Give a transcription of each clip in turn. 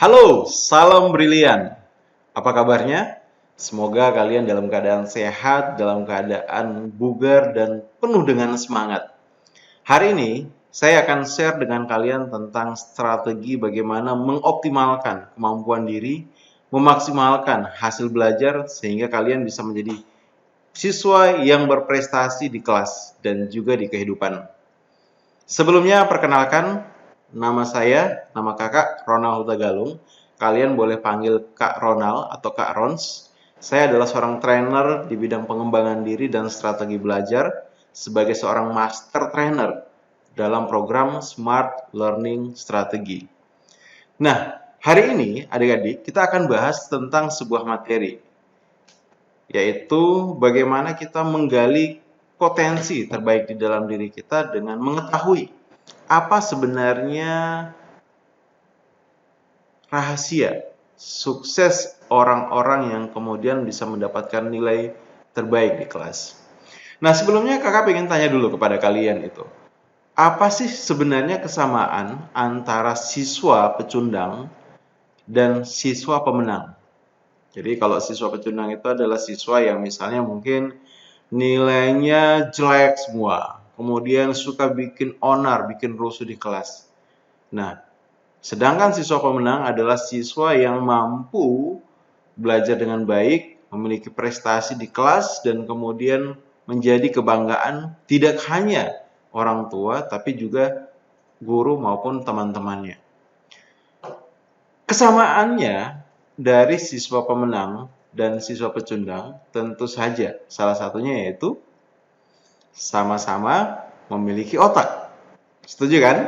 Halo, salam brilian. Apa kabarnya? Semoga kalian dalam keadaan sehat, dalam keadaan bugar, dan penuh dengan semangat. Hari ini, saya akan share dengan kalian tentang strategi bagaimana mengoptimalkan kemampuan diri, memaksimalkan hasil belajar, sehingga kalian bisa menjadi siswa yang berprestasi di kelas dan juga di kehidupan. Sebelumnya, perkenalkan, nama kakak Ronald Huta Galung. Kalian boleh panggil Kak Ronald atau Kak Rons. Saya adalah seorang trainer di bidang pengembangan diri dan strategi belajar sebagai seorang master trainer dalam program Smart Learning Strategy. Nah, hari ini adik-adik kita akan bahas tentang sebuah materi, yaitu bagaimana kita menggali potensi terbaik di dalam diri kita dengan mengetahui apa sebenarnya rahasia sukses orang-orang yang kemudian bisa mendapatkan nilai terbaik di kelas. Nah, sebelumnya kakak pengen tanya dulu kepada kalian itu, apa sih sebenarnya kesamaan antara siswa pecundang dan siswa pemenang? Jadi kalau siswa pecundang itu adalah siswa yang misalnya mungkin nilainya jelek semua, kemudian suka bikin onar, bikin rusuh di kelas. Nah, sedangkan siswa pemenang adalah siswa yang mampu belajar dengan baik, memiliki prestasi di kelas, dan kemudian menjadi kebanggaan tidak hanya orang tua, tapi juga guru maupun teman-temannya. Kesamaannya dari siswa pemenang dan siswa pecundang tentu saja salah satunya yaitu sama-sama memiliki otak. Setuju kan?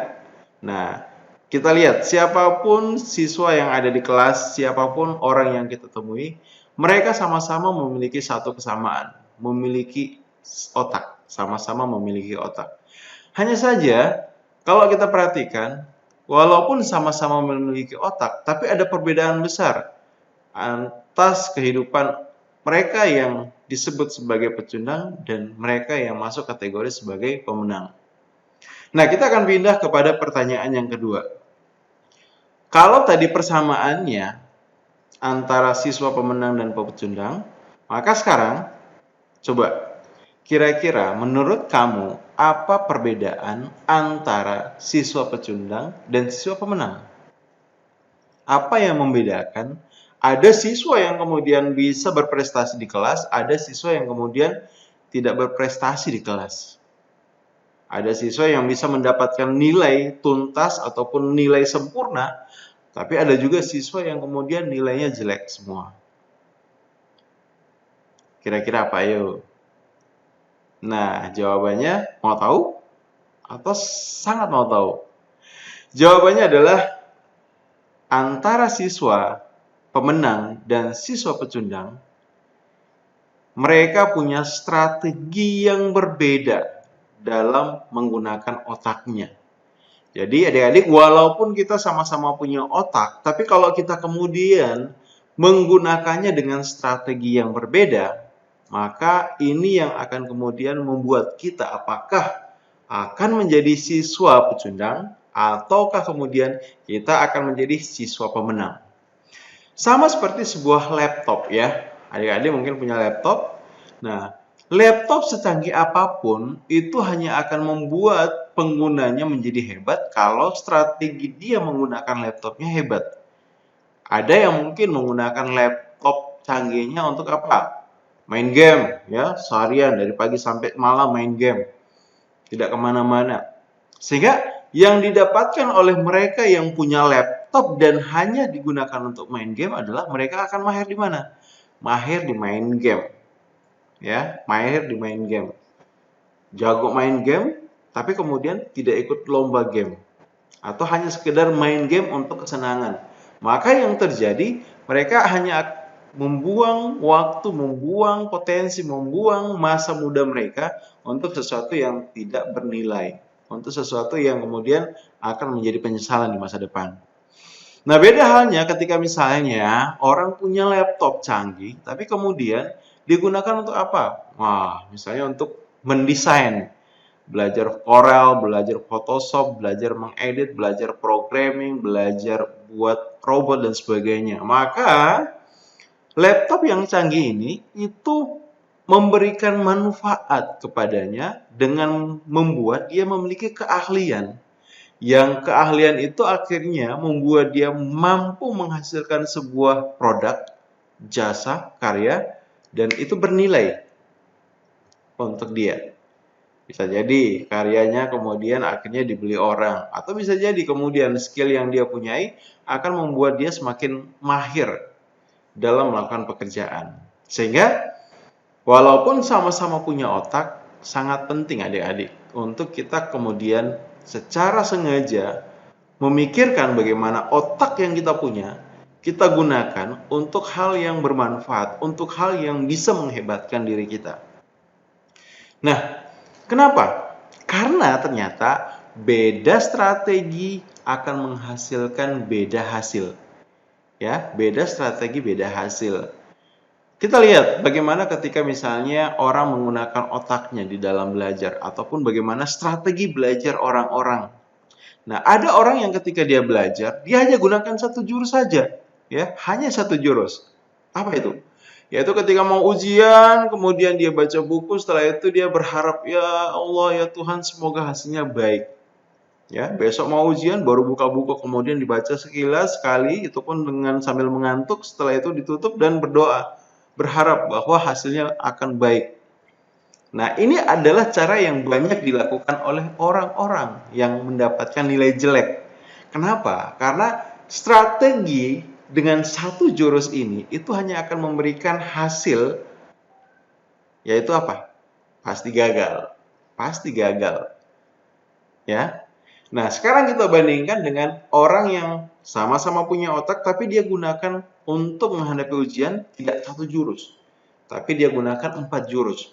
Nah, kita lihat siapapun siswa yang ada di kelas, siapapun orang yang kita temui, mereka sama-sama memiliki satu kesamaan, memiliki otak, sama-sama memiliki otak. Hanya saja, kalau kita perhatikan, walaupun sama-sama memiliki otak, tapi ada perbedaan besar atas kehidupan mereka yang disebut sebagai pecundang dan mereka yang masuk kategori sebagai pemenang. Nah, kita akan pindah kepada pertanyaan yang kedua. Kalau tadi persamaannya antara siswa pemenang dan pecundang, maka sekarang coba kira-kira menurut kamu apa perbedaan antara siswa pecundang dan siswa pemenang? Apa yang membedakan? Ada siswa yang kemudian bisa berprestasi di kelas, ada siswa yang kemudian tidak berprestasi di kelas. Ada siswa yang bisa mendapatkan nilai tuntas ataupun nilai sempurna, tapi ada juga siswa yang kemudian nilainya jelek semua. Kira-kira apa ayo? Nah, jawabannya mau tahu? Atau sangat mau tahu? Jawabannya adalah antara siswa pemenang dan siswa pecundang, mereka punya strategi yang berbeda dalam menggunakan otaknya. Jadi adik-adik, walaupun kita sama-sama punya otak, tapi kalau kita kemudian menggunakannya dengan strategi yang berbeda, maka ini yang akan kemudian membuat kita apakah akan menjadi siswa pecundang ataukah kemudian kita akan menjadi siswa pemenang. Sama seperti sebuah laptop ya. Adik-adik mungkin punya laptop. Nah, laptop secanggih apapun itu hanya akan membuat penggunanya menjadi hebat kalau strategi dia menggunakan laptopnya hebat. Ada yang mungkin menggunakan laptop canggihnya untuk apa? Main game ya, seharian dari pagi sampai malam main game. Tidak kemana-mana. Sehingga yang didapatkan oleh mereka yang punya laptop dan hanya digunakan untuk main game adalah mereka akan mahir di mana? Mahir di main game. Ya, mahir di main game. Jago main game, tapi kemudian tidak ikut lomba game. Atau hanya sekedar main game untuk kesenangan. Maka yang terjadi, mereka hanya membuang waktu, membuang potensi, membuang masa muda mereka untuk sesuatu yang tidak bernilai, untuk sesuatu yang kemudian akan menjadi penyesalan di masa depan. Nah, beda halnya ketika misalnya orang punya laptop canggih, tapi kemudian digunakan untuk apa? Wah, misalnya untuk mendesain belajar Corel, belajar Photoshop, belajar mengedit, belajar programming, belajar buat robot dan sebagainya. Maka laptop yang canggih ini itu memberikan manfaat kepadanya dengan membuat dia memiliki keahlian. Yang keahlian itu akhirnya membuat dia mampu menghasilkan sebuah produk, jasa, karya, dan itu bernilai untuk dia. Bisa jadi karyanya kemudian akhirnya dibeli orang, atau bisa jadi kemudian skill yang dia punyai akan membuat dia semakin mahir dalam melakukan pekerjaan. Sehingga walaupun sama-sama punya otak, sangat penting adik-adik untuk kita kemudian secara sengaja memikirkan bagaimana otak yang kita punya kita gunakan untuk hal yang bermanfaat, untuk hal yang bisa menghebatkan diri kita. Nah, kenapa? Karena ternyata beda strategi akan menghasilkan beda hasil. Ya, beda strategi, beda hasil. Kita lihat bagaimana ketika misalnya orang menggunakan otaknya di dalam belajar, ataupun bagaimana strategi belajar orang-orang. Nah, ada orang yang ketika dia belajar, dia hanya gunakan satu jurus saja, ya, hanya satu jurus. Apa itu? Yaitu ketika mau ujian, kemudian dia baca buku, setelah itu dia berharap, ya Allah, ya Tuhan, semoga hasilnya baik. Ya, besok mau ujian, baru buka buku, kemudian dibaca sekilas sekali, itu pun dengan sambil mengantuk, setelah itu ditutup dan berdoa, berharap bahwa hasilnya akan baik. Nah, ini adalah cara yang banyak dilakukan oleh orang-orang yang mendapatkan nilai jelek. Kenapa? Karena strategi dengan satu jurus ini itu hanya akan memberikan hasil, yaitu apa? Pasti gagal. Pasti gagal. Ya. Nah, sekarang kita bandingkan dengan orang yang sama-sama punya otak, tapi dia gunakan untuk menghadapi ujian tidak satu jurus, tapi dia gunakan 4 jurus.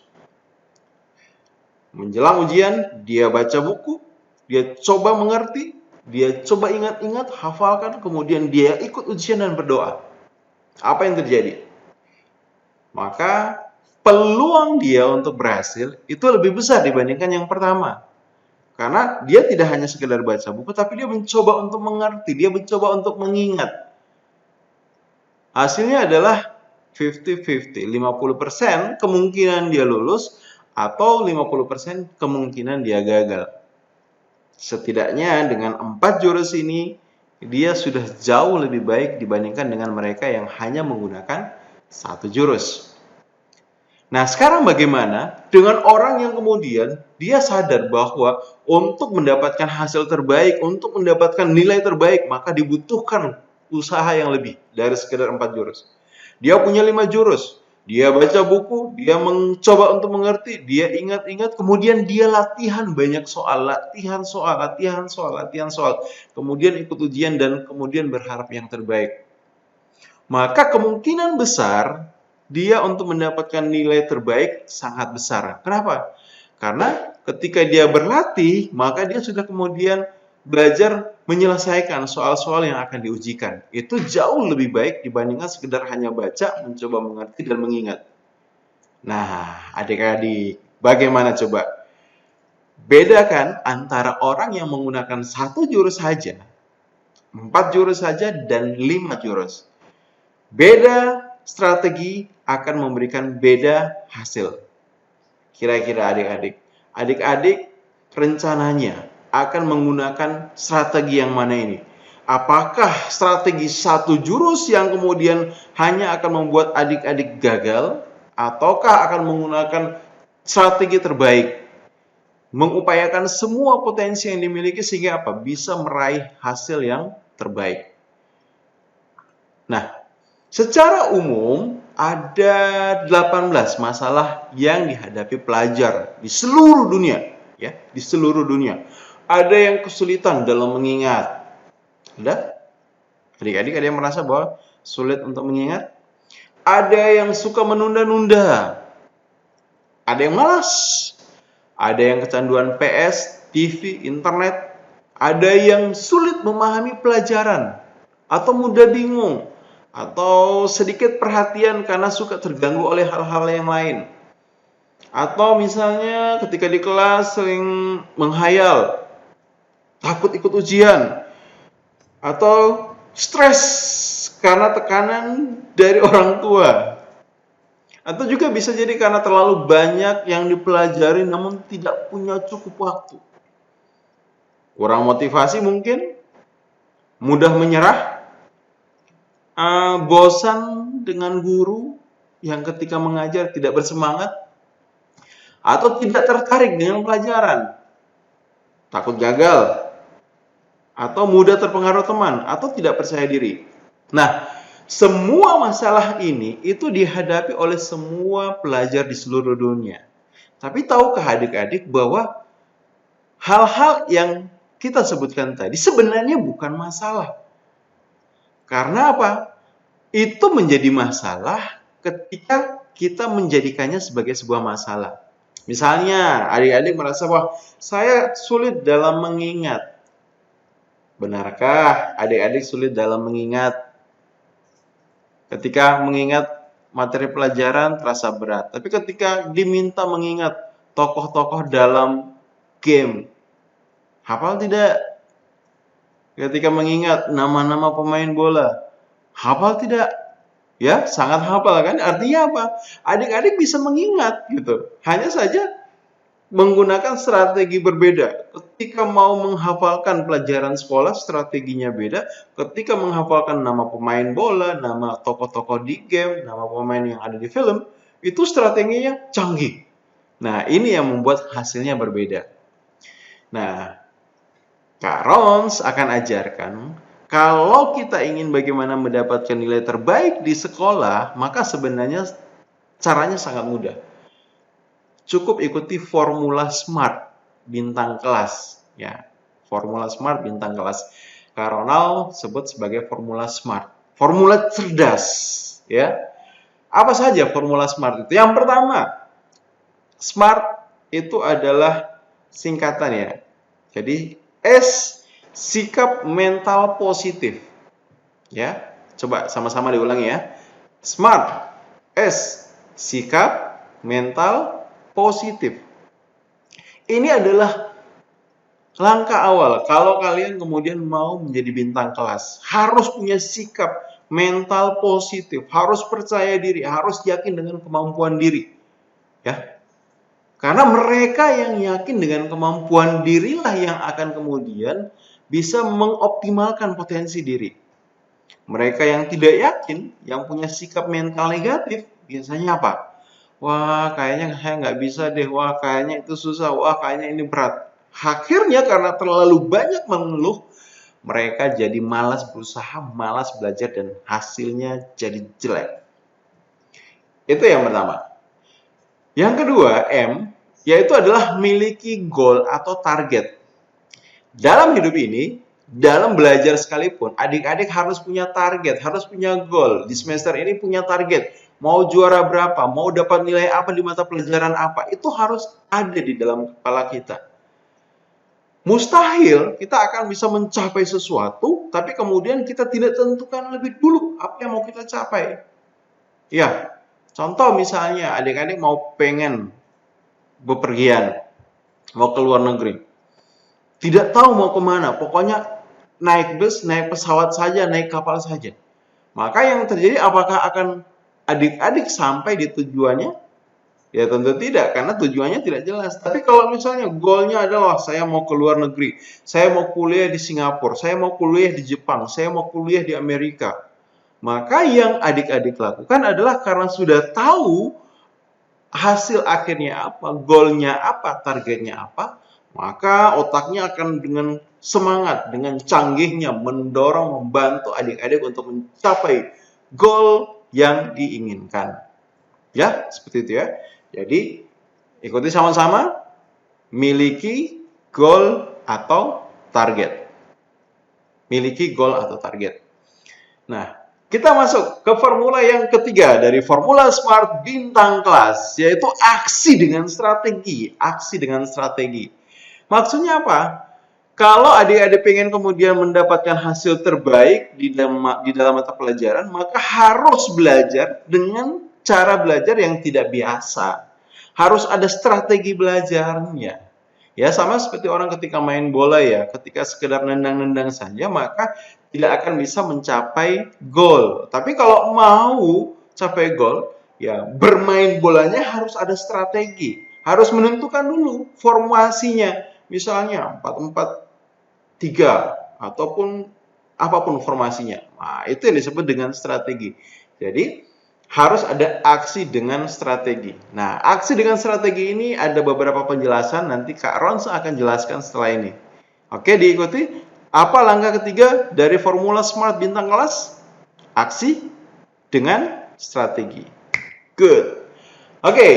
Menjelang ujian, dia baca buku, dia coba mengerti, dia coba ingat-ingat, hafalkan, kemudian dia ikut ujian dan berdoa. Apa yang terjadi? Maka peluang dia untuk berhasil itu lebih besar dibandingkan yang pertama. Karena dia tidak hanya sekedar baca buku, tapi dia mencoba untuk mengerti, dia mencoba untuk mengingat. Hasilnya adalah 50-50, 50% kemungkinan dia lulus, atau 50% kemungkinan dia gagal. Setidaknya dengan 4 jurus ini, dia sudah jauh lebih baik dibandingkan dengan mereka yang hanya menggunakan satu jurus. Nah, sekarang bagaimana dengan orang yang kemudian dia sadar bahwa untuk mendapatkan hasil terbaik, untuk mendapatkan nilai terbaik, maka dibutuhkan usaha yang lebih dari sekedar 4 jurus. Dia punya 5 jurus. Dia baca buku, dia mencoba untuk mengerti, dia ingat-ingat, kemudian dia latihan banyak soal, latihan soal. Kemudian ikut ujian dan kemudian berharap yang terbaik. Maka kemungkinan besar dia untuk mendapatkan nilai terbaik sangat besar. Kenapa? Karena ketika dia berlatih, maka dia sudah kemudian belajar menyelesaikan soal-soal yang akan diujikan. Itu jauh lebih baik dibandingkan sekedar hanya baca, mencoba mengerti, dan mengingat. Nah, adik-adik, bagaimana coba? Bedakan antara orang yang menggunakan satu jurus saja, 4 jurus saja, dan 5 jurus. Beda strategi akan memberikan beda hasil. Kira-kira adik-adik rencananya akan menggunakan strategi yang mana ini? Apakah strategi satu jurus yang kemudian hanya akan membuat adik-adik gagal? Ataukah akan menggunakan strategi terbaik? Mengupayakan semua potensi yang dimiliki sehingga apa? Bisa meraih hasil yang terbaik. Nah, secara umum ada 18 masalah yang dihadapi pelajar di seluruh dunia, ya, di seluruh dunia. Ada yang kesulitan dalam mengingat. Ada? Adik-adik ada yang merasa bahwa sulit untuk mengingat? Ada yang suka menunda-nunda. Ada yang malas. Ada yang kecanduan PS, TV, internet. Ada yang sulit memahami pelajaran atau mudah bingung atau sedikit perhatian karena suka terganggu oleh hal-hal yang lain. Atau misalnya ketika di kelas sering menghayal, takut ikut ujian, atau stres karena tekanan dari orang tua. Atau juga bisa jadi karena terlalu banyak yang dipelajari namun tidak punya cukup waktu. Kurang motivasi mungkin, mudah menyerah, bosan dengan guru yang ketika mengajar tidak bersemangat, atau tidak tertarik dengan pelajaran, takut gagal, atau mudah terpengaruh teman, atau tidak percaya diri. Nah, semua masalah ini itu dihadapi oleh semua pelajar di seluruh dunia. Tapi tahukah adik-adik bahwa hal-hal yang kita sebutkan tadi sebenarnya bukan masalah. Karena apa? Itu menjadi masalah ketika kita menjadikannya sebagai sebuah masalah. Misalnya, adik-adik merasa bahwa saya sulit dalam mengingat. Benarkah adik-adik sulit dalam mengingat? Ketika mengingat materi pelajaran terasa berat. Tapi ketika diminta mengingat tokoh-tokoh dalam game, hafal tidak? Ketika mengingat nama-nama pemain bola, hafal tidak? Ya, sangat hafal kan? Artinya apa? Adik-adik bisa mengingat gitu. Hanya saja menggunakan strategi berbeda. Ketika mau menghafalkan pelajaran sekolah, strateginya beda. Ketika menghafalkan nama pemain bola, nama tokoh-tokoh di game, nama pemain yang ada di film, itu strateginya canggih. Nah, ini yang membuat hasilnya berbeda. Nah, Kak Rons akan ajarkan, kalau kita ingin bagaimana mendapatkan nilai terbaik di sekolah, maka sebenarnya caranya sangat mudah. Cukup ikuti formula SMART bintang kelas, ya. Formula SMART bintang kelas. Kak Ronald sebut sebagai formula SMART. Formula cerdas, ya. Apa saja formula SMART itu? Yang pertama, SMART itu adalah singkatan ya. Jadi S, sikap mental positif. Ya, coba sama-sama diulangi ya. SMART, S, sikap mental positif. Ini adalah langkah awal kalau kalian kemudian mau menjadi bintang kelas. Harus punya sikap mental positif, harus percaya diri, harus yakin dengan kemampuan diri. Ya. Karena mereka yang yakin dengan kemampuan dirilah yang akan kemudian bisa mengoptimalkan potensi diri. Mereka yang tidak yakin, yang punya sikap mental negatif, biasanya apa? Wah, kayaknya saya nggak bisa deh. Wah, kayaknya itu susah. Wah, kayaknya ini berat. Akhirnya karena terlalu banyak mengeluh, mereka jadi malas berusaha, malas belajar, dan hasilnya jadi jelek. Itu yang pertama. Yang kedua, M, yaitu adalah miliki goal atau target. Dalam hidup ini, dalam belajar sekalipun, adik-adik harus punya target, harus punya goal. Di semester ini punya target. Mau juara berapa, mau dapat nilai apa di mata pelajaran apa, itu harus ada di dalam kepala kita. Mustahil kita akan bisa mencapai sesuatu, tapi kemudian kita tidak tentukan lebih dulu apa yang mau kita capai. Ya, contoh misalnya adik-adik mau pengen bepergian, mau ke luar negeri. Tidak tahu mau kemana, pokoknya naik bus, naik pesawat saja, naik kapal saja. Maka yang terjadi apakah akan adik-adik sampai di tujuannya? Ya tentu tidak, karena tujuannya tidak jelas. Tapi kalau misalnya goalnya adalah saya mau ke luar negeri, saya mau kuliah di Singapura, saya mau kuliah di Jepang, saya mau kuliah di Amerika. Maka yang adik-adik lakukan adalah karena sudah tahu hasil akhirnya apa, goalnya apa, targetnya apa, maka otaknya akan dengan semangat, dengan canggihnya mendorong, membantu adik-adik untuk mencapai goal yang diinginkan. Ya, seperti itu ya. Jadi, ikuti sama-sama, miliki goal atau target. Miliki goal atau target. Nah, kita masuk ke formula yang ketiga dari formula SMART bintang kelas, yaitu aksi dengan strategi. Aksi dengan strategi. Maksudnya apa? Kalau adik-adik pengen kemudian mendapatkan hasil terbaik di dalam mata pelajaran, maka harus belajar dengan cara belajar yang tidak biasa. harus ada strategi belajarnya. Ya, sama seperti orang ketika main bola ya, ketika sekedar nendang-nendang saja maka tidak akan bisa mencapai gol. Tapi kalau mau capai gol, ya bermain bolanya harus ada strategi. Harus menentukan dulu formasinya. Misalnya 4-4-3 ataupun apapun formasinya. Nah, itu yang disebut dengan strategi. Jadi, harus ada aksi dengan strategi. Nah, aksi dengan strategi ini ada beberapa penjelasan, nanti Kak Rons akan jelaskan setelah ini. Oke, diikuti. Apa langkah ketiga dari formula SMART bintang kelas? Aksi dengan strategi. Good. Oke,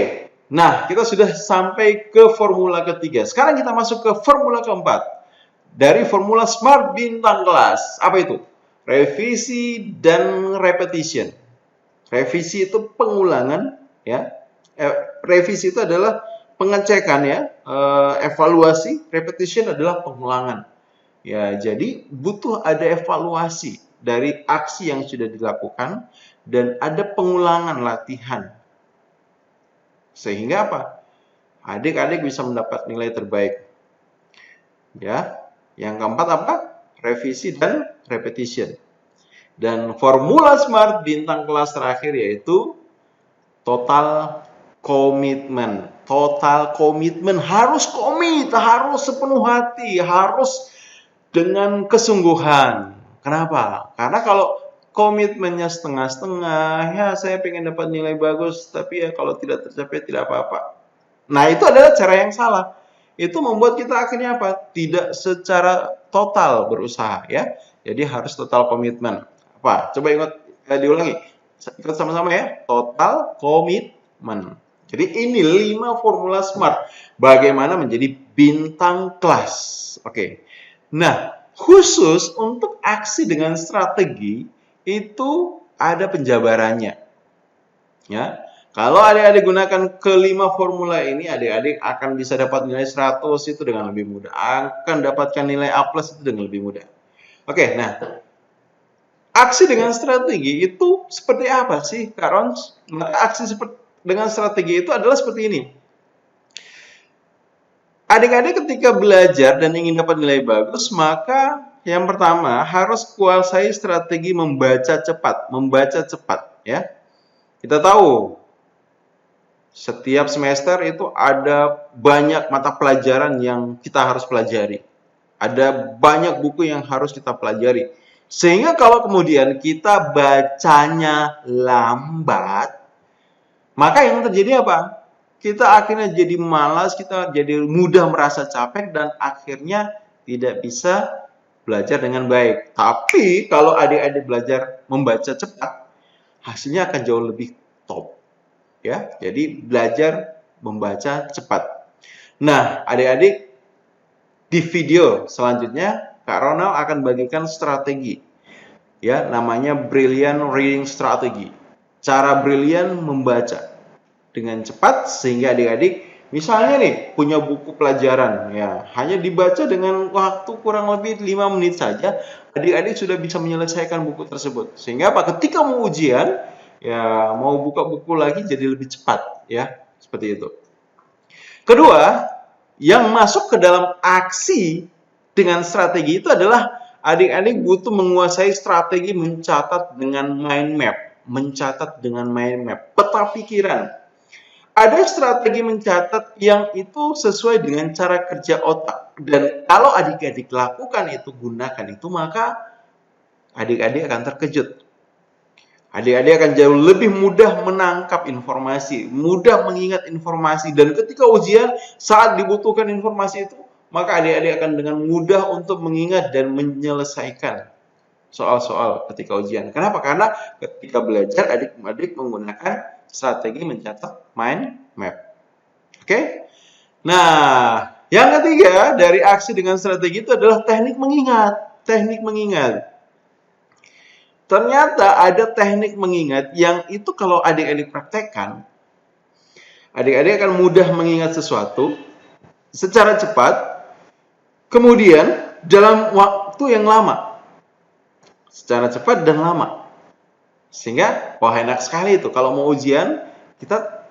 nah kita sudah sampai ke formula ketiga. Sekarang kita masuk ke formula keempat. Dari formula SMART bintang kelas. Apa itu? Revisi dan repetition. Revisi itu pengulangan, ya. Revisi itu adalah pengecekan, ya. Evaluasi. Repetition adalah pengulangan. Ya, jadi butuh ada evaluasi dari aksi yang sudah dilakukan dan ada pengulangan latihan. Sehingga apa? Adik-adik bisa mendapat nilai terbaik. Ya. Yang keempat apa? Revisi dan repetition. Dan formula SMART bintang kelas terakhir yaitu total komitmen. Total komitmen, harus komit, harus sepenuh hati, harus dengan kesungguhan. Kenapa? Karena kalau komitmennya setengah-setengah, ya saya pengen dapat nilai bagus, tapi ya kalau tidak tercapai tidak apa-apa. Nah, itu adalah cara yang salah. Itu membuat kita akhirnya apa? Tidak secara total berusaha, ya. Jadi harus total komitmen. Apa? Coba ingat, diulangi. Ikut sama-sama ya. Total komitmen. Jadi ini 5 formula SMART. Bagaimana menjadi bintang kelas. Oke. Nah, khusus untuk aksi dengan strategi itu ada penjabarannya. Ya. Kalau adik-adik gunakan kelima formula ini, adik-adik akan bisa dapat nilai 100 itu dengan lebih mudah. Akan dapatkan nilai A+ itu dengan lebih mudah. Oke, nah. Aksi dengan strategi itu seperti apa sih, Kak Rons? Aksi dengan strategi itu adalah seperti ini. Adik-adik ketika belajar dan ingin dapat nilai bagus, maka yang pertama harus kuasai strategi membaca cepat. Membaca cepat, ya. Kita tahu setiap semester itu ada banyak mata pelajaran yang kita harus pelajari. Ada banyak buku yang harus kita pelajari. Sehingga kalau kemudian kita bacanya lambat, maka yang terjadi apa? Kita akhirnya jadi malas, kita jadi mudah merasa capek, dan akhirnya tidak bisa belajar dengan baik. Tapi kalau adik-adik belajar membaca cepat, hasilnya akan jauh lebih top. Ya, jadi belajar membaca cepat. Nah, adik-adik, di video selanjutnya Kak Ronald akan bagikan strategi. Ya, namanya Brilliant Reading Strategy. Cara brilian membaca dengan cepat sehingga adik-adik misalnya nih punya buku pelajaran, ya, hanya dibaca dengan waktu kurang lebih 5 menit saja, adik-adik sudah bisa menyelesaikan buku tersebut. Sehingga apa? Ketika mau ujian, ya mau buka buku lagi jadi lebih cepat, ya, seperti itu. Kedua, yang masuk ke dalam aksi dengan strategi itu adalah adik-adik butuh menguasai strategi mencatat dengan mind map, peta pikiran. Ada strategi mencatat yang itu sesuai dengan cara kerja otak, dan kalau adik-adik lakukan itu, gunakan itu, maka adik-adik akan terkejut. Adik-adik akan jauh lebih mudah menangkap informasi, mudah mengingat informasi, dan ketika ujian saat dibutuhkan informasi itu, maka adik-adik akan dengan mudah untuk mengingat dan menyelesaikan soal-soal ketika ujian. Kenapa? Karena ketika belajar adik-adik menggunakan strategi mencatat mind map. Oke? Nah, yang ketiga dari aksi dengan strategi itu adalah teknik mengingat. Teknik mengingat. Ternyata ada teknik mengingat yang itu kalau adik-adik praktekkan, adik-adik akan mudah mengingat sesuatu secara cepat, kemudian dalam waktu yang lama. Secara cepat dan lama. Sehingga, wah enak sekali itu. Kalau mau ujian, kita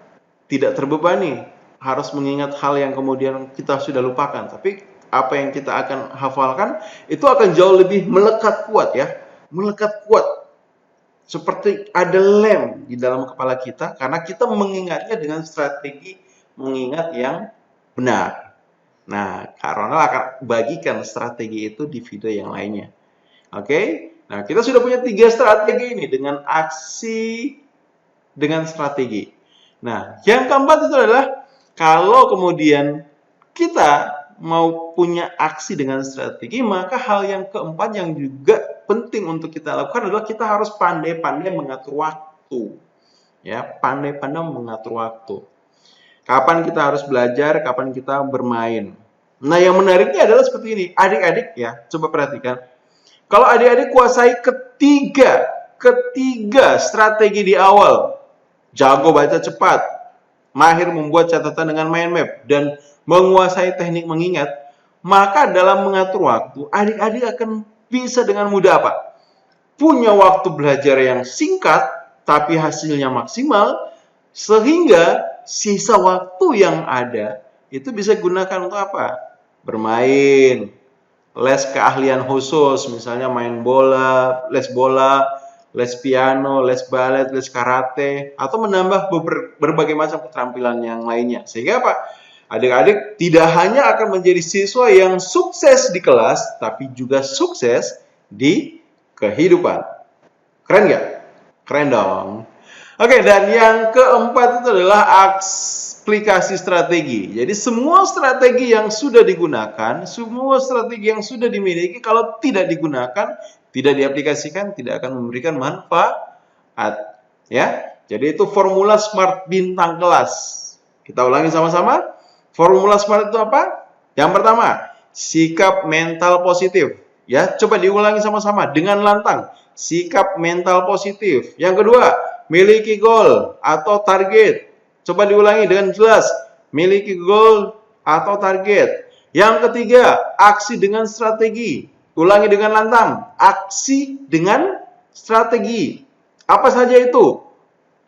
tidak terbebani. harus mengingat hal yang kemudian kita sudah lupakan, tapi apa yang kita akan hafalkan itu akan jauh lebih melekat kuat ya, melekat kuat seperti ada lem di dalam kepala kita karena kita mengingatnya dengan strategi mengingat yang benar. Nah, Kak Ronald akan bagikan strategi itu di video yang lainnya. Oke, nah kita sudah punya 3 strategi ini dengan aksi dengan strategi. Nah, yang keempat itu adalah kalau kemudian kita mau punya aksi dengan strategi, maka hal yang keempat yang juga penting untuk kita lakukan adalah kita harus pandai-pandai mengatur waktu. Ya, pandai-pandai mengatur waktu. Kapan kita harus belajar, kapan kita bermain. Nah, yang menariknya adalah seperti ini. Adik-adik ya, coba perhatikan. Kalau adik-adik kuasai ketiga strategi di awal, jago baca cepat, mahir membuat catatan dengan mind map, dan menguasai teknik mengingat, maka dalam mengatur waktu, adik-adik akan bisa dengan mudah apa? Punya waktu belajar yang singkat, tapi hasilnya maksimal, sehingga sisa waktu yang ada, itu bisa gunakan untuk apa? Bermain, les keahlian khusus, misalnya main bola, les piano, les balet, les karate, atau menambah berbagai macam keterampilan yang lainnya. Sehingga apa? Adik-adik tidak hanya akan menjadi siswa yang sukses di kelas, tapi juga sukses di kehidupan. Keren nggak? Keren dong. Oke, dan yang keempat itu adalah aplikasi strategi. Jadi semua strategi yang sudah digunakan, semua strategi yang sudah dimiliki, kalau tidak digunakan, tidak diaplikasikan, tidak akan memberikan manfaat. Ya, jadi itu formula SMART bintang kelas. Kita ulangi sama-sama. Formula SMART itu apa? Yang pertama, sikap mental positif. Ya, coba diulangi sama-sama dengan lantang. Sikap mental positif. Yang kedua, miliki goal atau target. Coba diulangi dengan jelas. Miliki goal atau target. Yang ketiga, aksi dengan strategi. Ulangi dengan lantang. Aksi dengan strategi. Apa saja itu?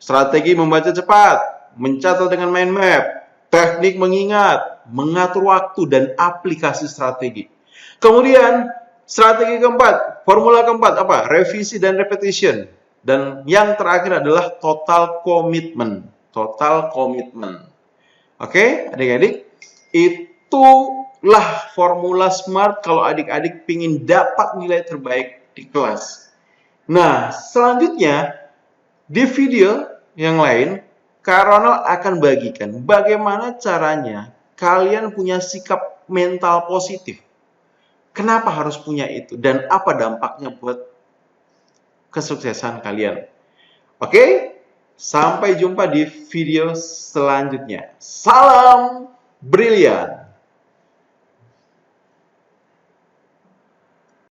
Strategi membaca cepat, mencatat dengan mind map, teknik mengingat, mengatur waktu, dan aplikasi strategi. Kemudian, strategi keempat, formula keempat apa? Revisi dan repetition. Dan yang terakhir adalah total commitment. Total commitment. Oke, adik-adik, itulah formula SMART kalau adik-adik ingin dapat nilai terbaik di kelas. Nah, selanjutnya di video yang lain, Kak Ronald akan bagikan bagaimana caranya kalian punya sikap mental positif. Kenapa harus punya itu dan apa dampaknya buat kesuksesan kalian. Oke? Sampai jumpa di video selanjutnya. Salam brilian!